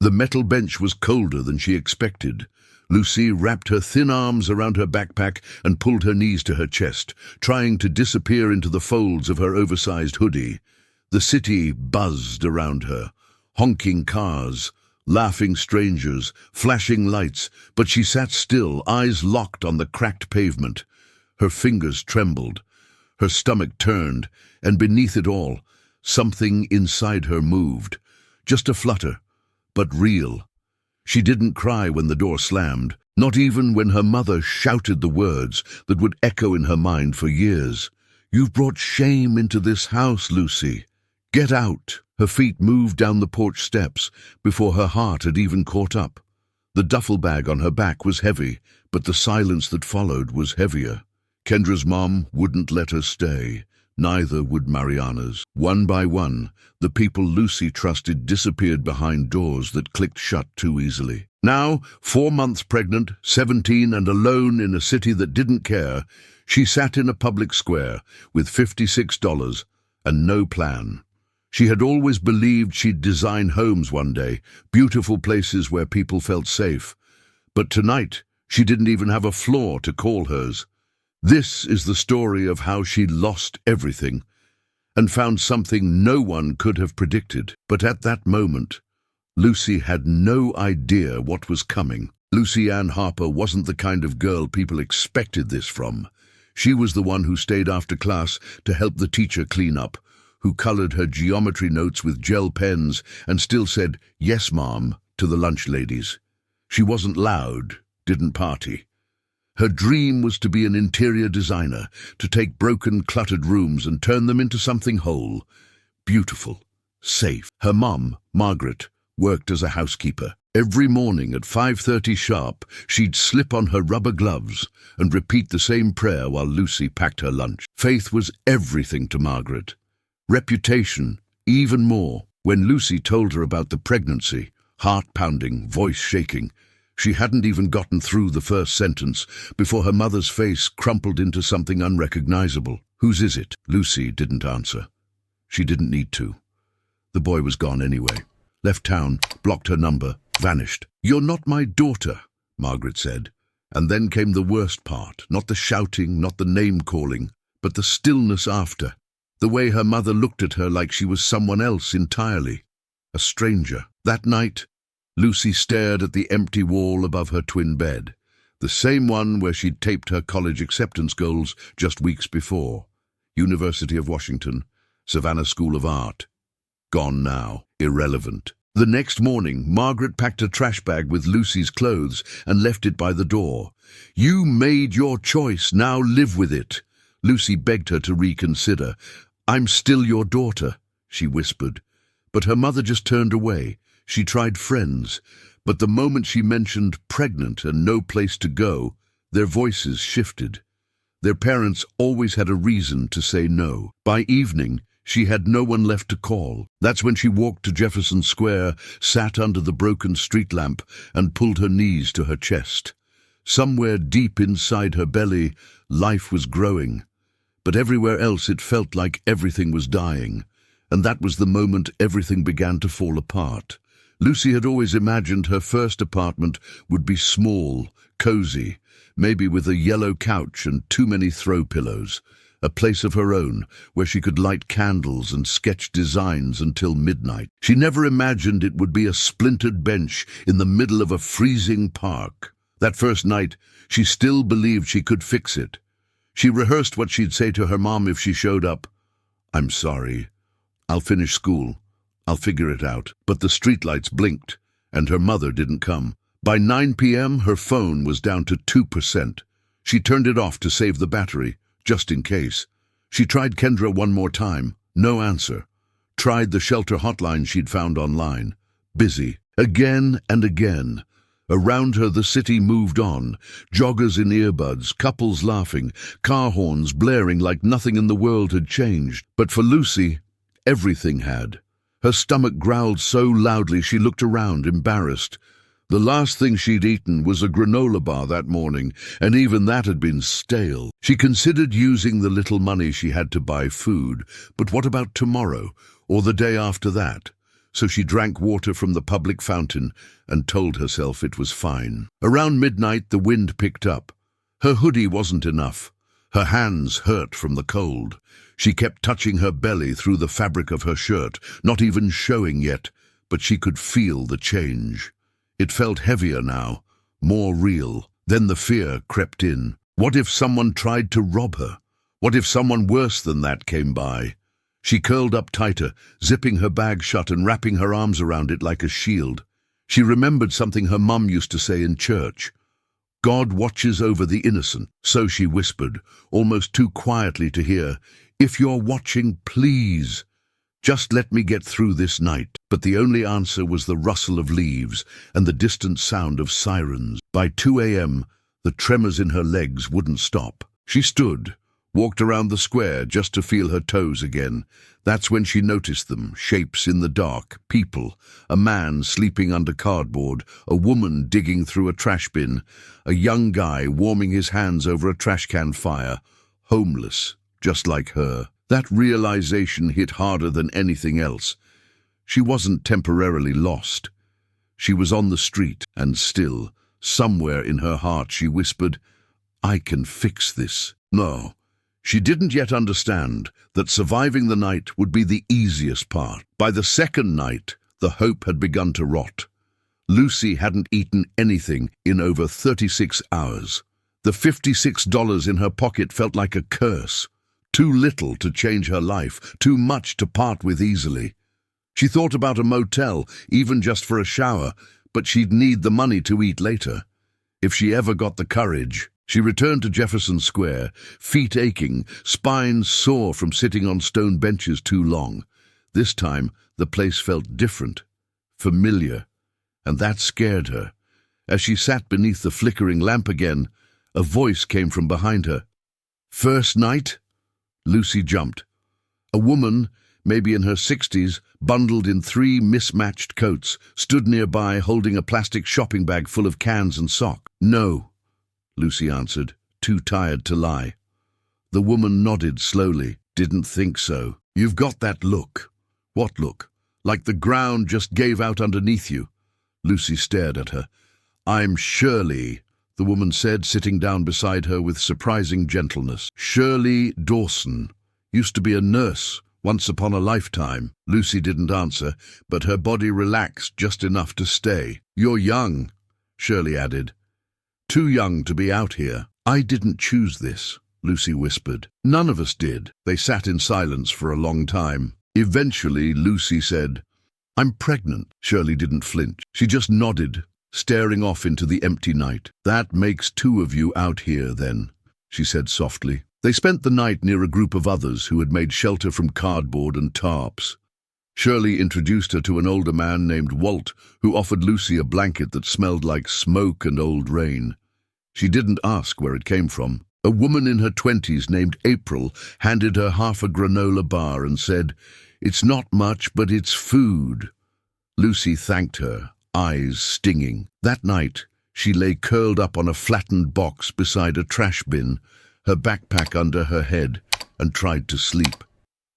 The metal bench was colder than she expected. Lucy wrapped her thin arms around her backpack and pulled her knees to her chest, trying to disappear into the folds of her oversized hoodie. The city buzzed around her. Honking cars, laughing strangers, flashing lights, but she sat still, eyes locked on the cracked pavement. Her fingers trembled. Her stomach turned, and beneath it all, something inside her moved. Just a flutter, but real. She didn't cry when the door slammed, not even when her mother shouted the words that would echo in her mind for years. "You've brought shame into this house, Lucy. Get out." Her feet moved down the porch steps before her heart had even caught up. The duffel bag on her back was heavy, but the silence that followed was heavier. Kendra's mom wouldn't let her stay. Neither would Mariana's. One by one, the people Lucy trusted disappeared behind doors that clicked shut too easily. Now, 4 months pregnant, 17 and alone in a city that didn't care, she sat in a public square with $56 and no plan. She had always believed she'd design homes one day, beautiful places where people felt safe. But tonight, she didn't even have a floor to call hers. This is the story of how she lost everything and found something no one could have predicted. But at that moment, Lucy had no idea what was coming. Lucy Ann Harper wasn't the kind of girl people expected this from. She was the one who stayed after class to help the teacher clean up, who colored her geometry notes with gel pens and still said, "Yes, Mom," to the lunch ladies. She wasn't loud, didn't party. Her dream was to be an interior designer, to take broken, cluttered rooms and turn them into something whole, beautiful, safe. Her mom, Margaret, worked as a housekeeper. Every morning at 5:30 sharp, she'd slip on her rubber gloves and repeat the same prayer while Lucy packed her lunch. Faith was everything to Margaret. Reputation, even more. When Lucy told her about the pregnancy, heart pounding, voice shaking, she hadn't even gotten through the first sentence before her mother's face crumpled into something unrecognizable. "Whose is it?" Lucy didn't answer. She didn't need to. The boy was gone anyway. Left town, blocked her number, vanished. "You're not my daughter," Margaret said. And then came the worst part, not the shouting, not the name-calling, but the stillness after. The way her mother looked at her like she was someone else entirely, a stranger. That night, Lucy stared at the empty wall above her twin bed, the same one where she'd taped her college acceptance goals just weeks before. University of Washington, Savannah School of Art. Gone now, irrelevant. The next morning, Margaret packed a trash bag with Lucy's clothes and left it by the door. "You made your choice, now live with it." Lucy begged her to reconsider. "I'm still your daughter," she whispered. But her mother just turned away. She tried friends, but the moment she mentioned pregnant and no place to go, their voices shifted. Their parents always had a reason to say no. By evening, she had no one left to call. That's when she walked to Jefferson Square, sat under the broken street lamp, and pulled her knees to her chest. Somewhere deep inside her belly, life was growing. But everywhere else it felt like everything was dying. And that was the moment everything began to fall apart. Lucy had always imagined her first apartment would be small, cozy, maybe with a yellow couch and too many throw pillows. A place of her own, where she could light candles and sketch designs until midnight. She never imagined it would be a splintered bench in the middle of a freezing park. That first night, she still believed she could fix it. She rehearsed what she'd say to her mom if she showed up. "I'm sorry. I'll finish school. I'll figure it out." But the streetlights blinked, and her mother didn't come. By 9 p.m., her phone was down to 2%. She turned it off to save the battery, just in case. She tried Kendra one more time. No answer. Tried the shelter hotline she'd found online. Busy. Again and again. Around her the city moved on. Joggers in earbuds, couples laughing, car horns blaring like nothing in the world had changed. But for Lucy, everything had. Her stomach growled so loudly she looked around, embarrassed. The last thing she'd eaten was a granola bar that morning, and even that had been stale. She considered using the little money she had to buy food, but what about tomorrow, or the day after that? so she drank water from the public fountain and told herself it was fine. Around midnight, the wind picked up. Her hoodie wasn't enough. Her hands hurt from the cold. She kept touching her belly through the fabric of her shirt, not even showing yet, but she could feel the change. It felt heavier now, more real. Then the fear crept in. What if someone tried to rob her? What if someone worse than that came by? She curled up tighter, zipping her bag shut and wrapping her arms around it like a shield. She remembered something her mum used to say in church. God watches over the innocent. So she whispered, almost too quietly to hear, "If you're watching, please, just let me get through this night." But the only answer was the rustle of leaves and the distant sound of sirens. By 2 a.m., the tremors in her legs wouldn't stop. She stood, walked around the square just to feel her toes again. That's when she noticed them, shapes in the dark, people, a man sleeping under cardboard, a woman digging through a trash bin, a young guy warming his hands over a trash can fire, homeless, just like her. That realization hit harder than anything else. She wasn't temporarily lost. She was on the street, and still, somewhere in her heart, she whispered, "I can fix this." No. She didn't yet understand that surviving the night would be the easiest part. By the second night, the hope had begun to rot. Lucy hadn't eaten anything in over 36 hours. The $56 in her pocket felt like a curse. Too little to change her life, too much to part with easily. She thought about a motel, even just for a shower, but she'd need the money to eat later. If she ever got the courage. She returned to Jefferson Square, feet aching, spine sore from sitting on stone benches too long. This time, the place felt different, familiar, and that scared her. As she sat beneath the flickering lamp again, a voice came from behind her. "First night?" Lucy jumped. A woman, maybe in her 60s, bundled in 3 mismatched coats, stood nearby holding a plastic shopping bag full of cans and socks. "No," Lucy answered, too tired to lie. The woman nodded slowly. "Didn't think so. You've got that look." "What look?" "Like the ground just gave out underneath you." Lucy stared at her. "I'm Shirley," the woman said, sitting down beside her with surprising gentleness. "Shirley Dawson. Used to be a nurse, once upon a lifetime." Lucy didn't answer, but her body relaxed just enough to stay. "You're young," Shirley added. "Too young to be out here." "I didn't choose this," Lucy whispered. "None of us did." They sat in silence for a long time. Eventually, Lucy said, "I'm pregnant." Shirley didn't flinch. She just nodded, staring off into the empty night. "That makes 2 of you out here, then," she said softly. They spent the night near a group of others who had made shelter from cardboard and tarps. Shirley introduced her to an older man named Walt, who offered Lucy a blanket that smelled like smoke and old rain. She didn't ask where it came from. A woman in her 20s named April handed her half a granola bar and said, "It's not much, but it's food." Lucy thanked her, eyes stinging. That night, she lay curled up on a flattened box beside a trash bin, her backpack under her head, and tried to sleep.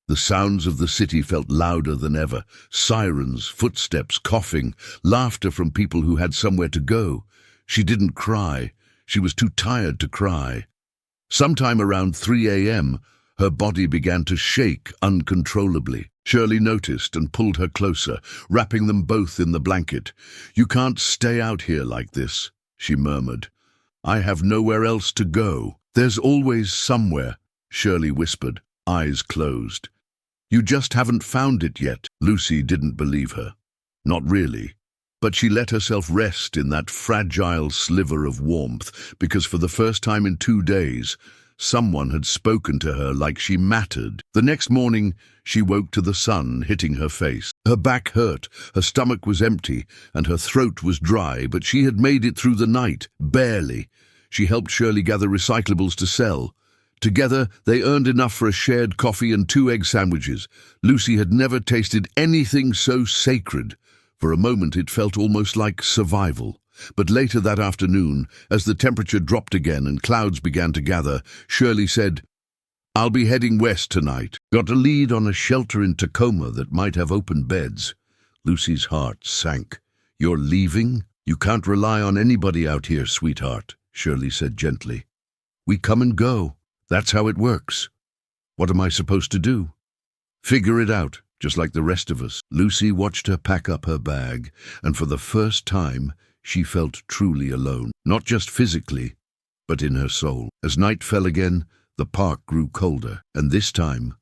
The sounds of the city felt louder than ever. Sirens, footsteps, coughing, laughter from people who had somewhere to go. She didn't cry. She was too tired to cry. Sometime around 3 a.m., her body began to shake uncontrollably. Shirley noticed and pulled her closer, wrapping them both in the blanket. "You can't stay out here like this," she murmured. "I have nowhere else to go." "There's always somewhere," Shirley whispered, eyes closed. "You just haven't found it yet." Lucy didn't believe her. Not really. But she let herself rest in that fragile sliver of warmth, because for the first time in 2 days, someone had spoken to her like she mattered. The next morning, she woke to the sun hitting her face. Her back hurt, her stomach was empty, and her throat was dry, but she had made it through the night, barely. She helped Shirley gather recyclables to sell. Together, they earned enough for a shared coffee and 2 egg sandwiches. Lucy had never tasted anything so sacred. For a moment, it felt almost like survival. But later that afternoon, as the temperature dropped again and clouds began to gather, Shirley said, "I'll be heading west tonight. Got a lead on a shelter in Tacoma that might have open beds." Lucy's heart sank. "You're leaving? You can't rely on anybody out here, sweetheart," Shirley said gently. "We come and go. That's how it works. What am I supposed to do?" "Figure it out, just like the rest of us." Lucy watched her pack up her bag, and for the first time, she felt truly alone. Not just physically, but in her soul. As night fell again, the park grew colder, and this time,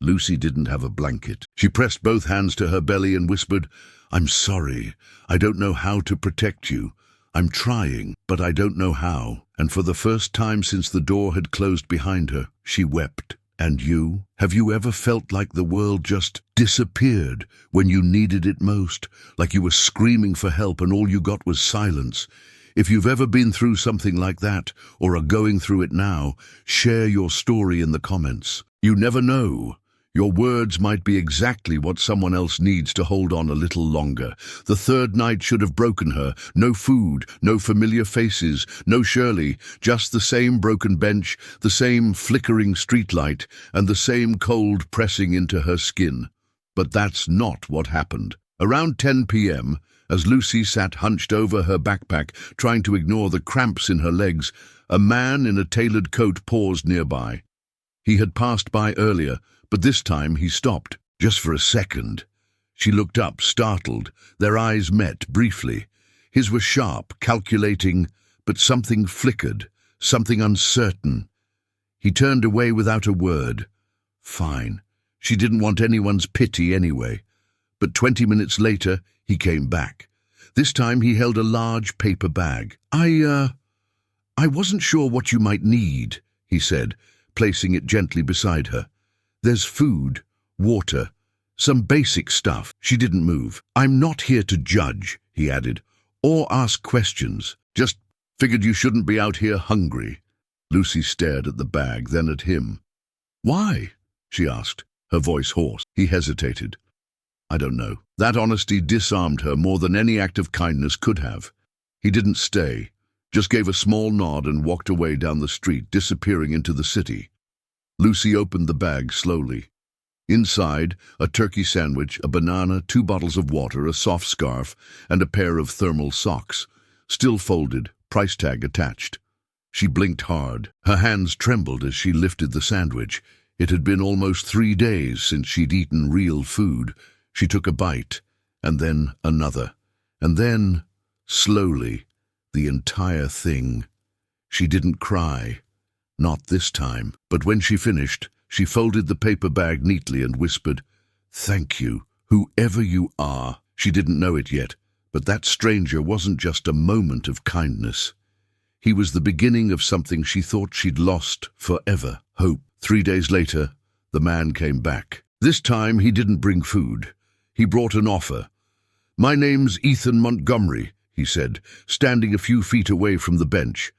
Lucy didn't have a blanket. She pressed both hands to her belly and whispered, "I'm sorry. I don't know how to protect you. I'm trying, but I don't know how." And for the first time since the door had closed behind her, she wept. "And you? Have you ever felt like the world just disappeared when you needed it most? Like you were screaming for help and all you got was silence? If you've ever been through something like that, or are going through it now, share your story in the comments. You never know. Your words might be exactly what someone else needs to hold on a little longer. The third night should have broken her. No food, no familiar faces, no Shirley, just the same broken bench, the same flickering streetlight, and the same cold pressing into her skin. But that's not what happened. Around 10 p.m., as Lucy sat hunched over her backpack, trying to ignore the cramps in her legs, a man in a tailored coat paused nearby. He had passed by earlier, but this time he stopped, just for a second. She looked up, startled. Their eyes met briefly. His was sharp, calculating, but something flickered, something uncertain. He turned away without a word. Fine. She didn't want anyone's pity anyway. But 20 minutes later, he came back. This time he held a large paper bag. I wasn't sure what you might need," he said, placing it gently beside her. "There's food, water, some basic stuff." She didn't move. "I'm not here to judge," he added, "or ask questions. Just figured you shouldn't be out here hungry." Lucy stared at the bag, then at him. "Why?" she asked, her voice hoarse. He hesitated. "I don't know." That honesty disarmed her more than any act of kindness could have. He didn't stay, just gave a small nod and walked away down the street, disappearing into the city. Lucy opened the bag slowly. Inside, a turkey sandwich, a banana, 2 bottles of water, a soft scarf, and a pair of thermal socks, still folded, price tag attached. She blinked hard. Her hands trembled as she lifted the sandwich. It had been almost 3 days since she'd eaten real food. She took a bite, and then another, and then, slowly, the entire thing. She didn't cry. Not this time. But when she finished, she folded the paper bag neatly and whispered, "Thank you, whoever you are." She didn't know it yet, but that stranger wasn't just a moment of kindness. He was the beginning of something she thought she'd lost forever, hope. 3 days later, the man came back. This time he didn't bring food. He brought an offer. "My name's Ethan Montgomery," he said, standing a few feet away from the bench.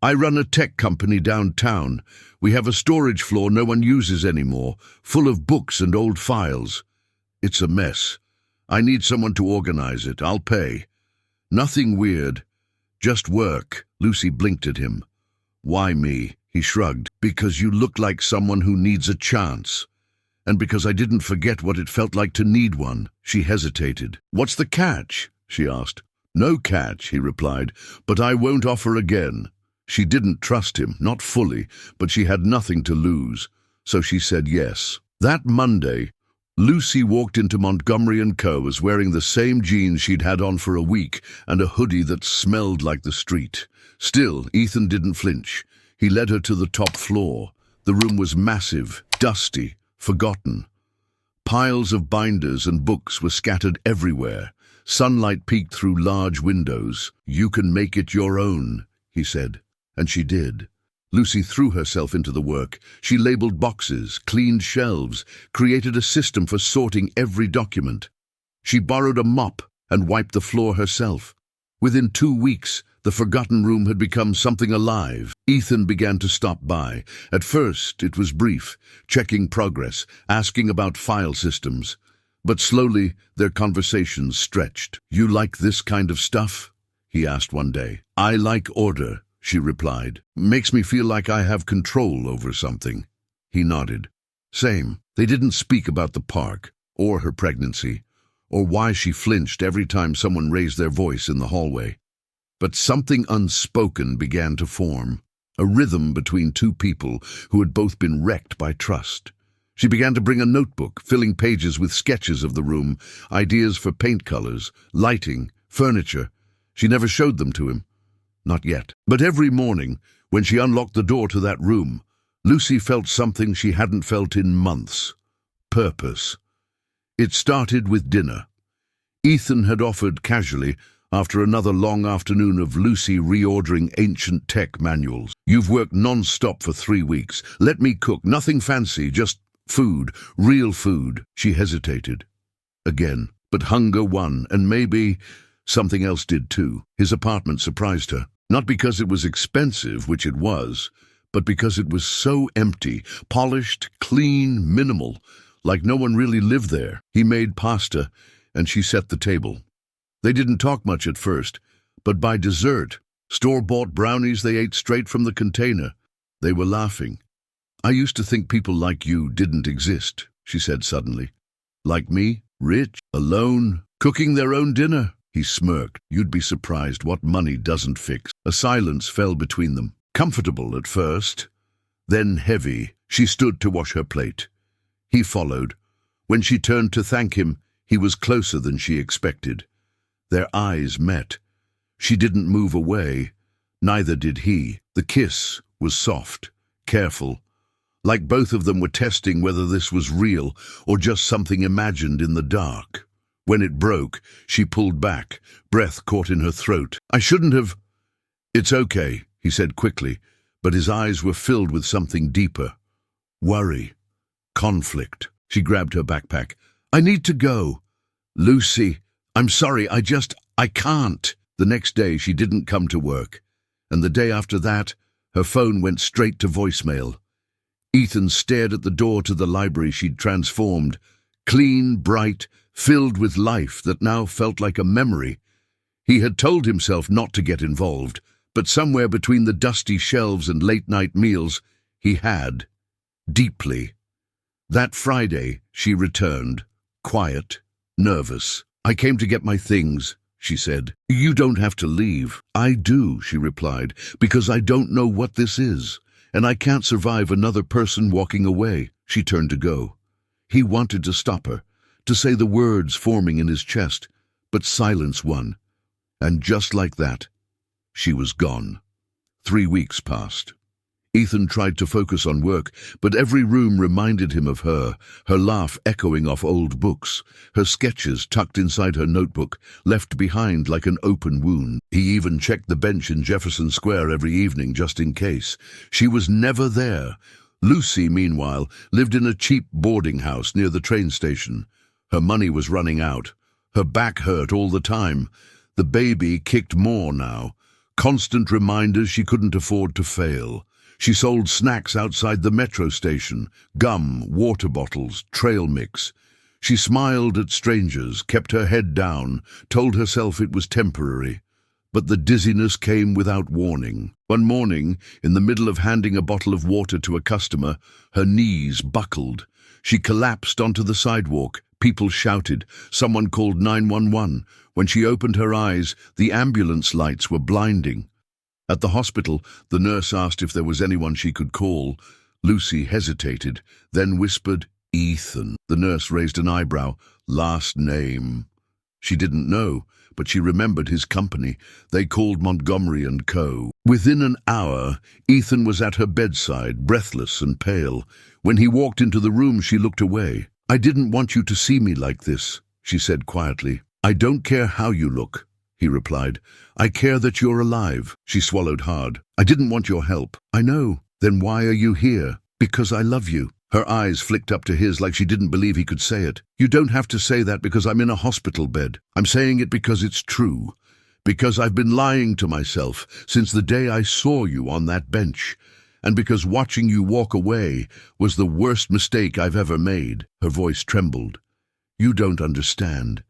"I run a tech company downtown. We have a storage floor no one uses anymore, full of books and old files. It's a mess. I need someone to organize it. I'll pay. Nothing weird. Just work." Lucy blinked at him. "Why me?" He shrugged. "Because you look like someone who needs a chance. And because I didn't forget what it felt like to need one." She hesitated. "What's the catch?" she asked. "No catch," he replied, "but I won't offer again." She didn't trust him, not fully, but she had nothing to lose, so she said yes. That Monday, Lucy walked into Montgomery & Co. as wearing the same jeans she'd had on for a week and a hoodie that smelled like the street. Still, Ethan didn't flinch. He led her to the top floor. The room was massive, dusty, forgotten. Piles of binders and books were scattered everywhere. Sunlight peeked through large windows. "You can make it your own," he said. And she did. Lucy threw herself into the work. She labeled boxes, cleaned shelves, created a system for sorting every document. She borrowed a mop and wiped the floor herself. Within 2 weeks, the forgotten room had become something alive. Ethan began to stop by. At first, it was brief, checking progress, asking about file systems. But slowly, their conversations stretched. "You like this kind of stuff?" he asked one day. "I like order," she replied. "Makes me feel like I have control over something." He nodded. Same. They didn't speak about the park, or her pregnancy, or why she flinched every time someone raised their voice in the hallway. But something unspoken began to form, a rhythm between two people who had both been wrecked by trust. She began to bring a notebook, filling pages with sketches of the room, ideas for paint colors, lighting, furniture. She never showed them to him. Not yet. But every morning, when she unlocked the door to that room, Lucy felt something she hadn't felt in months. Purpose. It started with dinner. Ethan had offered casually, after another long afternoon of Lucy reordering ancient tech manuals. "You've worked non-stop for 3 weeks. Let me cook. Nothing fancy, just food, real food." She hesitated. Again. But hunger won, and maybe something else did too. His apartment surprised her. Not because it was expensive, which it was, but because it was so empty, polished, clean, minimal, like no one really lived there. He made pasta, and she set the table. They didn't talk much at first, but by dessert, store-bought brownies they ate straight from the container. They were laughing. "I used to think people like you didn't exist," she said suddenly. "Like me, rich, alone, cooking their own dinner." He smirked. "You'd be surprised what money doesn't fix." A silence fell between them, comfortable at first, then heavy. She stood to wash her plate. He followed. When she turned to thank him, he was closer than she expected. Their eyes met. She didn't move away. Neither did he. The kiss was soft, careful, like both of them were testing whether this was real or just something imagined in the dark. When it broke, she pulled back, breath caught in her throat. "I shouldn't have—" "It's okay," he said quickly, but his eyes were filled with something deeper. Worry. Conflict. She grabbed her backpack. "I need to go." "Lucy, I'm sorry, I can't." The next day she didn't come to work, and the day after that, her phone went straight to voicemail. Ethan stared at the door to the library she'd transformed, clean, bright, filled with life that now felt like a memory. He had told himself not to get involved, but somewhere between the dusty shelves and late-night meals, he had. Deeply. That Friday, she returned, quiet, nervous. "I came to get my things," she said. "You don't have to leave." "I do," she replied, "because I don't know what this is, and I can't survive another person walking away." She turned to go. He wanted to stop her, to say the words forming in his chest, but silence won. And just like that, she was gone. 3 weeks passed. Ethan tried to focus on work, but every room reminded him of her laugh echoing off old books, her sketches tucked inside her notebook, left behind like an open wound. He even checked the bench in Jefferson Square every evening just in case. She was never there. Lucy, meanwhile, lived in a cheap boarding house near the train station. Her money was running out. Her back hurt all the time. The baby kicked more now. Constant reminders she couldn't afford to fail. She sold snacks outside the metro station, gum, water bottles, trail mix. She smiled at strangers, kept her head down, told herself it was temporary. But the dizziness came without warning. One morning, in the middle of handing a bottle of water to a customer, her knees buckled. She collapsed onto the sidewalk. People shouted. Someone called 911. When she opened her eyes, the ambulance lights were blinding. At the hospital, the nurse asked if there was anyone she could call. Lucy hesitated, then whispered, "Ethan." The nurse raised an eyebrow. "Last name." She didn't know, but she remembered his company. They called Montgomery and Co. Within an hour, Ethan was at her bedside, breathless and pale. When he walked into the room, she looked away. "I didn't want you to see me like this," she said quietly. "I don't care how you look," he replied. "I care that you're alive." She swallowed hard. "I didn't want your help." "I know. Then why are you here?" "Because I love you." Her eyes flicked up to his like she didn't believe he could say it. "You don't have to say that because I'm in a hospital bed. I'm saying it because it's true. Because I've been lying to myself since the day I saw you on that bench. And because watching you walk away was the worst mistake I've ever made." Her voice trembled. "You don't understand.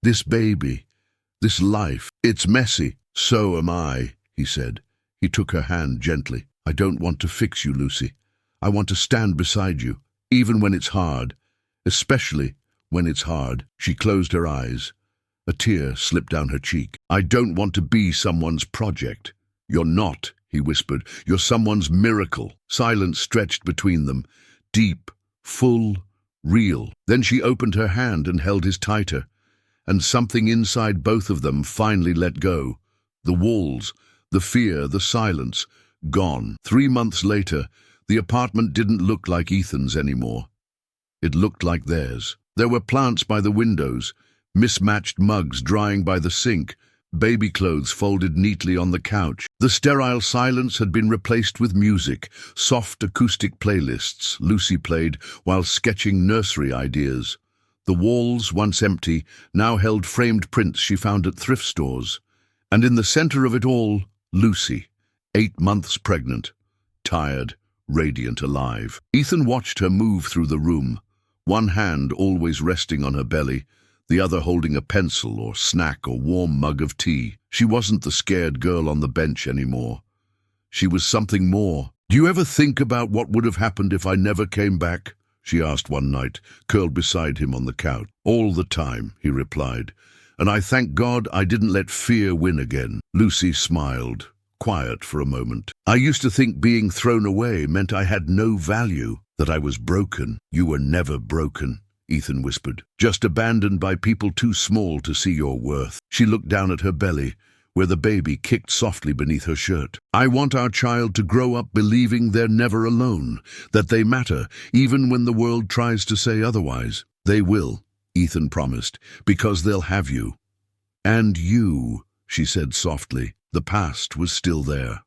This baby, this life, it's messy." "So am I," he said. He took her hand gently. "I don't want to fix you, Lucy. I want to stand beside you, even when it's hard, especially when it's hard. She closed her eyes. A tear slipped down her cheek. I don't want to be someone's project. You're not, he whispered. You're someone's miracle. Silence stretched between them. Deep, full, real. Then she opened her hand and held his tighter. And something inside both of them finally let go. The walls, the fear, the silence, gone. 3 months later, the apartment didn't look like Ethan's anymore. It looked like theirs. There were plants by the windows, mismatched mugs drying by the sink, baby clothes folded neatly on the couch. The sterile silence had been replaced with music, soft acoustic playlists Lucy played while sketching nursery ideas. The walls, once empty, now held framed prints she found at thrift stores. And in the center of it all, Lucy, 8 months pregnant, tired, radiant, alive. Ethan watched her move through the room, one hand always resting on her belly, the other holding a pencil or snack or warm mug of tea. She wasn't the scared girl on the bench anymore. She was something more. Do you ever think about what would have happened if I never came back? She asked one night, curled beside him on the couch. All the time, he replied, and I thank God I didn't let fear win again. Lucy smiled, quiet for a moment. I used to think being thrown away meant I had no value, that I was broken. You were never broken, Ethan whispered, just abandoned by people too small to see your worth. She looked down at her belly, where the baby kicked softly beneath her shirt. I want our child to grow up believing they're never alone, that they matter, even when the world tries to say otherwise. They will, Ethan promised, because they'll have you. And you, she said softly. The past was still there.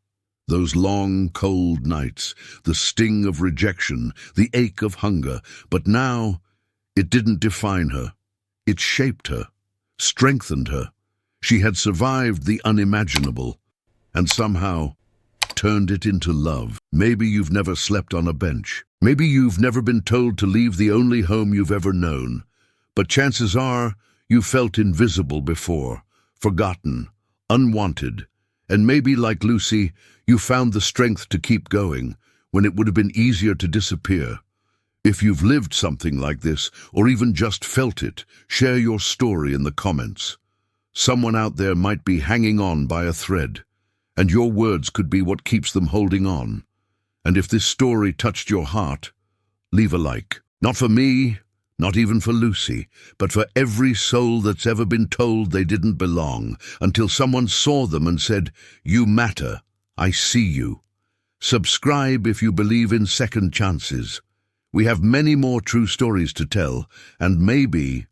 Those long, cold nights, the sting of rejection, the ache of hunger. But now, it didn't define her. It shaped her, strengthened her. She had survived the unimaginable, and somehow turned it into love. Maybe you've never slept on a bench. Maybe you've never been told to leave the only home you've ever known. But chances are you felt invisible before, forgotten, unwanted. And maybe, like Lucy, you found the strength to keep going when it would have been easier to disappear. If you've lived something like this, or even just felt it, share your story in the comments. Someone out there might be hanging on by a thread, and your words could be what keeps them holding on. And if this story touched your heart, leave a like. Not for me, not even for Lucy, but for every soul that's ever been told they didn't belong, until someone saw them and said, "You matter, I see you." Subscribe if you believe in second chances. We have many more true stories to tell, and maybe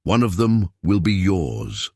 one of them will be yours.